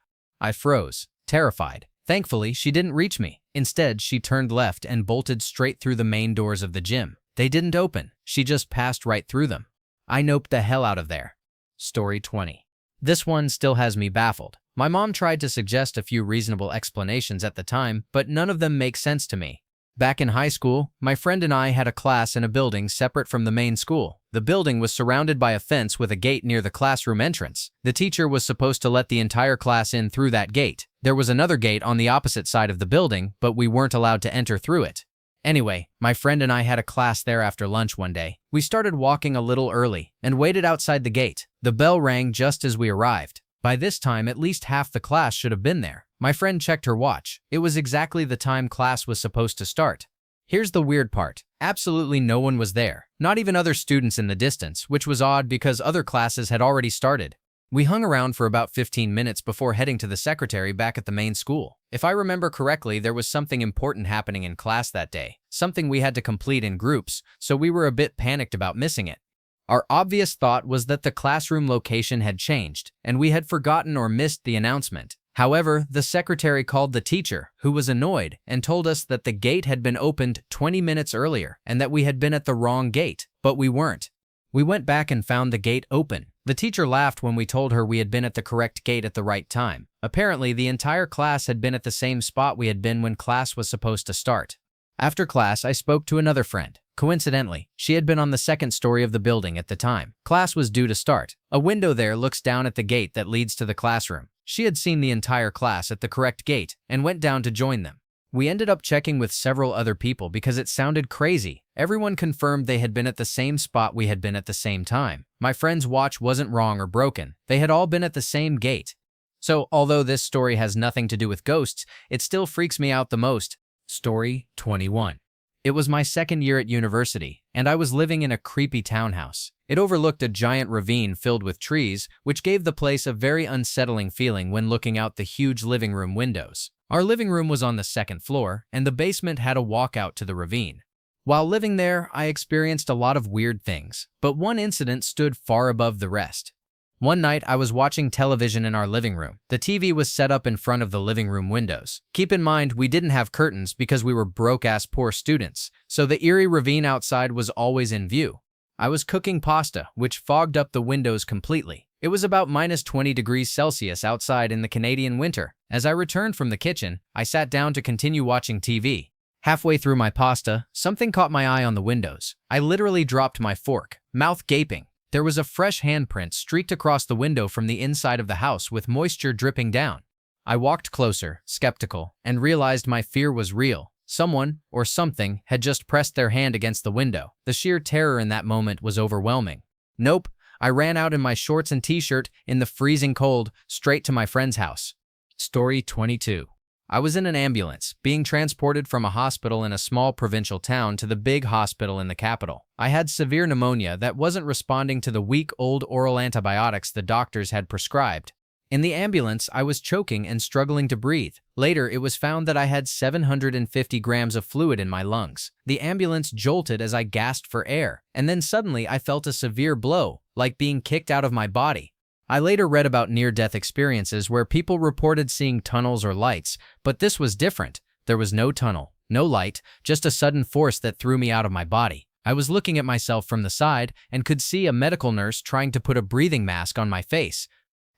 I froze, terrified. Thankfully, she didn't reach me. Instead, she turned left and bolted straight through the main doors of the gym. They didn't open. She just passed right through them. I noped the hell out of there. Story 20. This one still has me baffled. My mom tried to suggest a few reasonable explanations at the time, but none of them make sense to me. Back in high school, my friend and I had a class in a building separate from the main school. The building was surrounded by a fence with a gate near the classroom entrance. The teacher was supposed to let the entire class in through that gate. There was another gate on the opposite side of the building, but we weren't allowed to enter through it. Anyway, my friend and I had a class there after lunch one day. We started walking a little early and waited outside the gate. The bell rang just as we arrived. By this time, at least half the class should have been there. My friend checked her watch. It was exactly the time class was supposed to start. Here's the weird part. Absolutely no one was there, not even other students in the distance, which was odd because other classes had already started. We hung around for about 15 minutes before heading to the secretary back at the main school. If I remember correctly, there was something important happening in class that day, something we had to complete in groups, so we were a bit panicked about missing it. Our obvious thought was that the classroom location had changed, and we had forgotten or missed the announcement. However, the secretary called the teacher, who was annoyed, and told us that the gate had been opened 20 minutes earlier and that we had been at the wrong gate, but we weren't. We went back and found the gate open. The teacher laughed when we told her we had been at the correct gate at the right time. Apparently, the entire class had been at the same spot we had been when class was supposed to start. After class, I spoke to another friend. Coincidentally, she had been on the second story of the building at the time. Class was due to start. A window there looks down at the gate that leads to the classroom. She had seen the entire class at the correct gate and went down to join them. We ended up checking with several other people because it sounded crazy. Everyone confirmed they had been at the same spot we had been at the same time. My friend's watch wasn't wrong or broken. They had all been at the same gate. So, although this story has nothing to do with ghosts, it still freaks me out the most. Story 21. It was my second year at university, and I was living in a creepy townhouse. It overlooked a giant ravine filled with trees, which gave the place a very unsettling feeling when looking out the huge living room windows. Our living room was on the second floor, and the basement had a walkout to the ravine. While living there, I experienced a lot of weird things, but one incident stood far above the rest. One night, I was watching television in our living room. The TV was set up in front of the living room windows. Keep in mind, we didn't have curtains because we were broke-ass poor students, so the eerie ravine outside was always in view. I was cooking pasta, which fogged up the windows completely. It was about minus 20 degrees Celsius outside in the Canadian winter. As I returned from the kitchen, I sat down to continue watching TV. Halfway through my pasta, something caught my eye on the windows. I literally dropped my fork, mouth gaping. There was a fresh handprint streaked across the window from the inside of the house with moisture dripping down. I walked closer, skeptical, and realized my fear was real. Someone, or something, had just pressed their hand against the window. The sheer terror in that moment was overwhelming. Nope, I ran out in my shorts and t-shirt in the freezing cold, straight to my friend's house. Story 22. I was in an ambulance, being transported from a hospital in a small provincial town to the big hospital in the capital. I had severe pneumonia that wasn't responding to the week-old oral antibiotics the doctors had prescribed. In the ambulance, I was choking and struggling to breathe. Later, it was found that I had 750 grams of fluid in my lungs. The ambulance jolted as I gasped for air, and then suddenly I felt a severe blow, like being kicked out of my body. I later read about near-death experiences where people reported seeing tunnels or lights, but this was different. There was no tunnel, no light, just a sudden force that threw me out of my body. I was looking at myself from the side and could see a medical nurse trying to put a breathing mask on my face.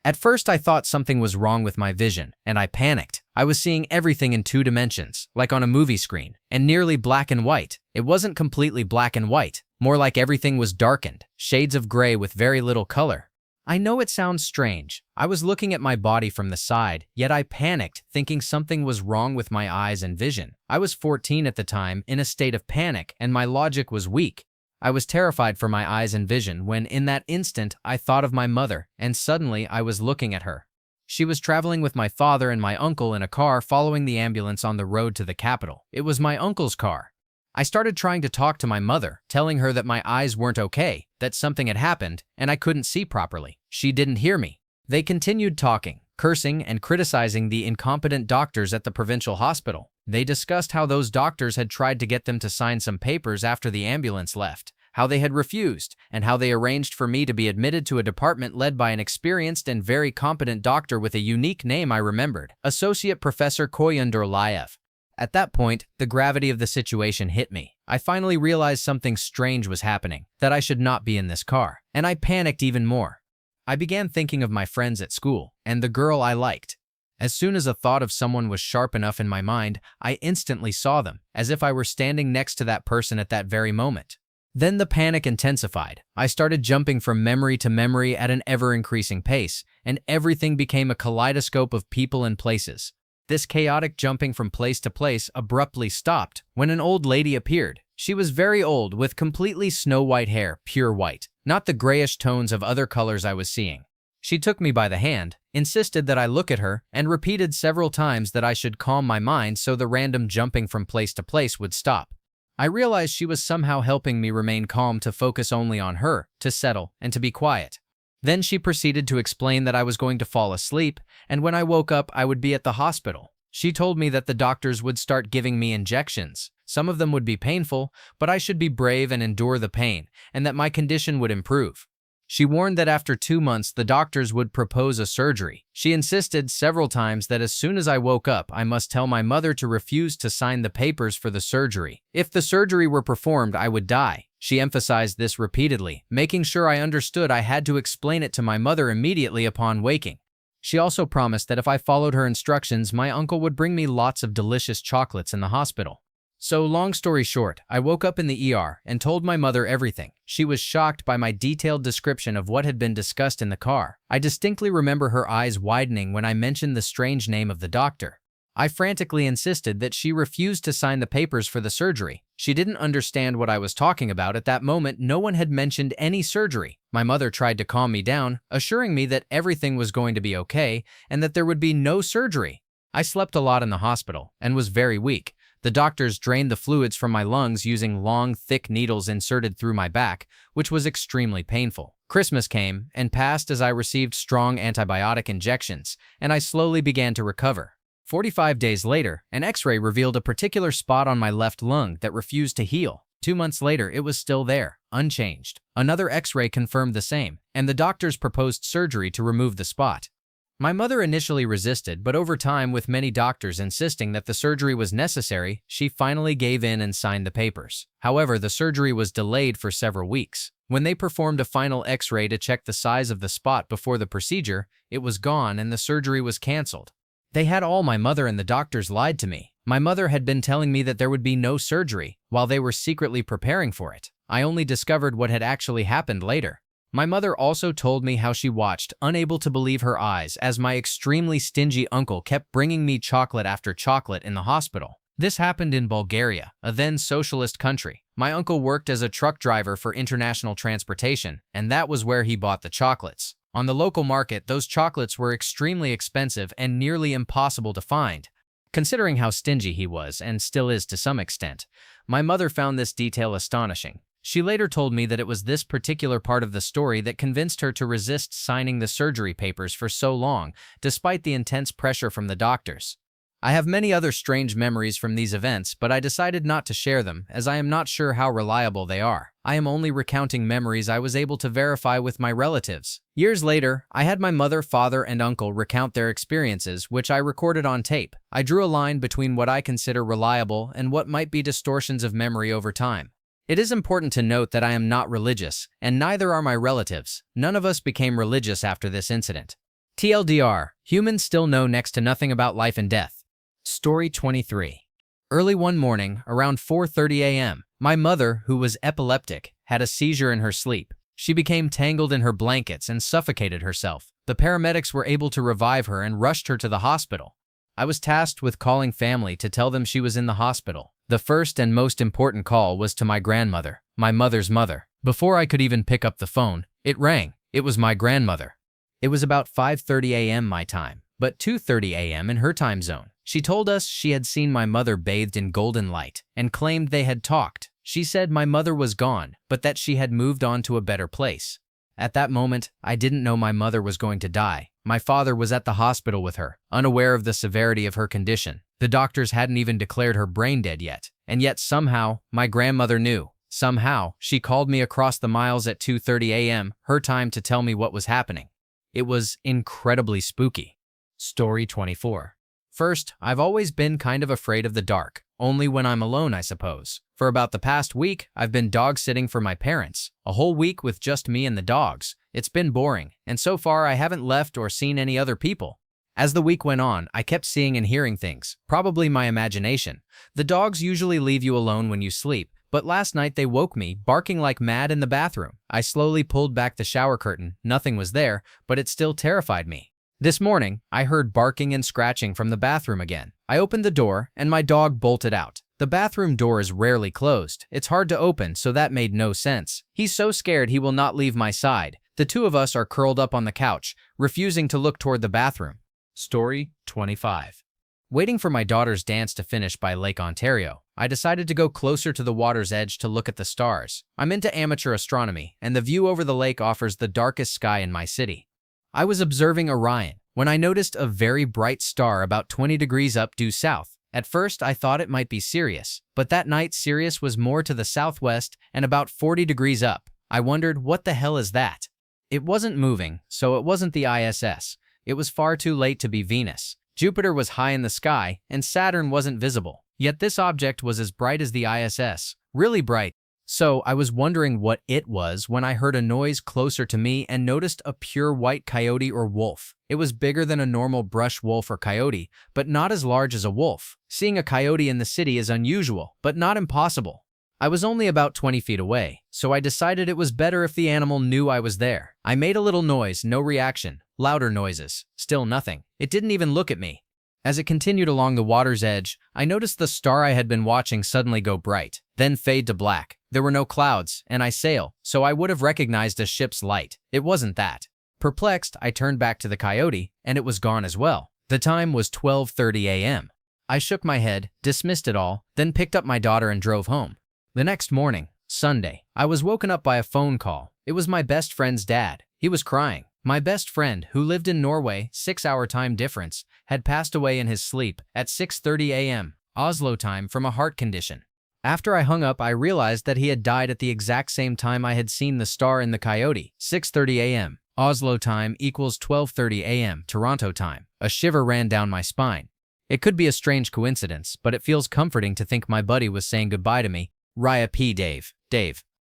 At first, I thought something was wrong with my vision, and I panicked. I was seeing everything in 2 dimensions, like on a movie screen, and nearly black and white. It wasn't completely black and white, more like everything was darkened, shades of gray with very little color. I know it sounds strange. I was looking at my body from the side, yet I panicked, thinking something was wrong with my eyes and vision. I was 14 at the time, in a state of panic, and my logic was weak. I was terrified for my eyes and vision when, in that instant, I thought of my mother, and suddenly I was looking at her. She was traveling with my father and my uncle in a car following the ambulance on the road to the capital. It was my uncle's car. I started trying to talk to my mother, telling her that my eyes weren't okay, that something had happened, and I couldn't see properly. She didn't hear me. They continued talking, cursing and criticizing the incompetent doctors at the provincial hospital. They discussed how those doctors had tried to get them to sign some papers after the ambulance left, how they had refused, and how they arranged for me to be admitted to a department led by an experienced and very competent doctor with a unique name I remembered, Associate Professor Koyundorlayev. At that point, the gravity of the situation hit me. I finally realized something strange was happening, that I should not be in this car, and I panicked even more. I began thinking of my friends at school, and the girl I liked. As soon as a thought of someone was sharp enough in my mind, I instantly saw them, as if I were standing next to that person at that very moment. Then the panic intensified. I started jumping from memory to memory at an ever-increasing pace, and everything became a kaleidoscope of people and places. This chaotic jumping from place to place abruptly stopped when an old lady appeared. She was very old, with completely snow-white hair, pure white, not the grayish tones of other colors I was seeing. She took me by the hand, insisted that I look at her, and repeated several times that I should calm my mind so the random jumping from place to place would stop. I realized she was somehow helping me remain calm, to focus only on her, to settle, and to be quiet. Then she proceeded to explain that I was going to fall asleep, and when I woke up, I would be at the hospital. She told me that the doctors would start giving me injections. Some of them would be painful, but I should be brave and endure the pain, and that my condition would improve. She warned that after 2 months, the doctors would propose a surgery. She insisted several times that as soon as I woke up, I must tell my mother to refuse to sign the papers for the surgery. If the surgery were performed, I would die. She emphasized this repeatedly, making sure I understood I had to explain it to my mother immediately upon waking. She also promised that if I followed her instructions, my uncle would bring me lots of delicious chocolates in the hospital. So, long story short, I woke up in the ER and told my mother everything. She was shocked by my detailed description of what had been discussed in the car. I distinctly remember her eyes widening when I mentioned the strange name of the doctor. I frantically insisted that she refused to sign the papers for the surgery. She didn't understand what I was talking about at that moment. No one had mentioned any surgery. My mother tried to calm me down, assuring me that everything was going to be okay and that there would be no surgery. I slept a lot in the hospital and was very weak. The doctors drained the fluids from my lungs using long, thick needles inserted through my back, which was extremely painful. Christmas came and passed as I received strong antibiotic injections, and I slowly began to recover. 45 days later, an X-ray revealed a particular spot on my left lung that refused to heal. 2 months later, it was still there, unchanged. Another X-ray confirmed the same, and the doctors proposed surgery to remove the spot. My mother initially resisted, but over time, with many doctors insisting that the surgery was necessary, she finally gave in and signed the papers. However, the surgery was delayed for several weeks. When they performed a final X-ray to check the size of the spot before the procedure, it was gone and the surgery was canceled. They had all. My mother and the doctors lied to me. My mother had been telling me that there would be no surgery, while they were secretly preparing for it. I only discovered what had actually happened later. My mother also told me how she watched, unable to believe her eyes, as my extremely stingy uncle kept bringing me chocolate after chocolate in the hospital. This happened in Bulgaria, a then socialist country. My uncle worked as a truck driver for international transportation, and that was where he bought the chocolates. On the local market, those chocolates were extremely expensive and nearly impossible to find. Considering how stingy he was, and still is to some extent, my mother found this detail astonishing. She later told me that it was this particular part of the story that convinced her to resist signing the surgery papers for so long, despite the intense pressure from the doctors. I have many other strange memories from these events, but I decided not to share them, as I am not sure how reliable they are. I am only recounting memories I was able to verify with my relatives. Years later, I had my mother, father, and uncle recount their experiences, which I recorded on tape. I drew a line between what I consider reliable and what might be distortions of memory over time. It is important to note that I am not religious, and neither are my relatives. None of us became religious after this incident. TLDR, humans still know next to nothing about life and death. Story 23. Early one morning, around 4:30 a.m., my mother, who was epileptic, had a seizure in her sleep. She became tangled in her blankets and suffocated herself. The paramedics were able to revive her and rushed her to the hospital. I was tasked with calling family to tell them she was in the hospital. The first and most important call was to my grandmother, my mother's mother. Before I could even pick up the phone, it rang. It was my grandmother. It was about 5:30 a.m. my time, but 2:30 a.m. in her time zone. She told us she had seen my mother bathed in golden light and claimed they had talked. She said my mother was gone, but that she had moved on to a better place. At that moment, I didn't know my mother was going to die. My father was at the hospital with her, unaware of the severity of her condition. The doctors hadn't even declared her brain dead yet. And yet somehow, my grandmother knew. Somehow, she called me across the miles at 2:30 a.m., her time, to tell me what was happening. It was incredibly spooky. Story 24. First, I've always been kind of afraid of the dark. Only when I'm alone, I suppose. For about the past week, I've been dog-sitting for my parents. A whole week with just me and the dogs. It's been boring, and so far I haven't left or seen any other people. As the week went on, I kept seeing and hearing things, probably my imagination. The dogs usually leave you alone when you sleep, but last night they woke me, barking like mad in the bathroom. I slowly pulled back the shower curtain. Nothing was there, but it still terrified me. This morning, I heard barking and scratching from the bathroom again. I opened the door, and my dog bolted out. The bathroom door is rarely closed. It's hard to open, so that made no sense. He's so scared he will not leave my side. The two of us are curled up on the couch, refusing to look toward the bathroom. Story 25. Waiting for my daughter's dance to finish by Lake Ontario, I decided to go closer to the water's edge to look at the stars. I'm into amateur astronomy, and the view over the lake offers the darkest sky in my city. I was observing Orion when I noticed a very bright star about 20 degrees up due south. At first, I thought it might be Sirius, but that night Sirius was more to the southwest and about 40 degrees up. I wondered, what the hell is that? It wasn't moving, so it wasn't the ISS. It was far too late to be Venus. Jupiter was high in the sky, and Saturn wasn't visible. Yet this object was as bright as the ISS, really bright. So I was wondering what it was when I heard a noise closer to me and noticed a pure white coyote or wolf. It was bigger than a normal brush wolf or coyote, but not as large as a wolf. Seeing a coyote in the city is unusual, but not impossible. I was only about 20 feet away, so I decided it was better if the animal knew I was there. I made a little noise, no reaction. Louder noises, still nothing. It didn't even look at me. As it continued along the water's edge, I noticed the star I had been watching suddenly go bright, then fade to black. There were no clouds, and I sail, so I would have recognized a ship's light. It wasn't that. Perplexed, I turned back to the coyote, and it was gone as well. The time was 12:30 a.m. I shook my head, dismissed it all, then picked up my daughter and drove home. The next morning, Sunday, I was woken up by a phone call. It was my best friend's dad. He was crying. My best friend, who lived in Norway, 6-hour time difference, had passed away in his sleep at 6:30 a.m. Oslo time from a heart condition. After I hung up, I realized that he had died at the exact same time I had seen the star in the coyote, 6:30 a.m. Oslo time equals 12:30 a.m. Toronto time. A shiver ran down my spine. It could be a strange coincidence, but it feels comforting to think my buddy was saying goodbye to me. Raya P. Dave.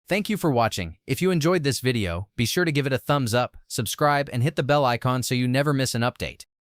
Thank you for watching. If you enjoyed this video, be sure to give it a thumbs up, subscribe, and hit the bell icon so you never miss an update.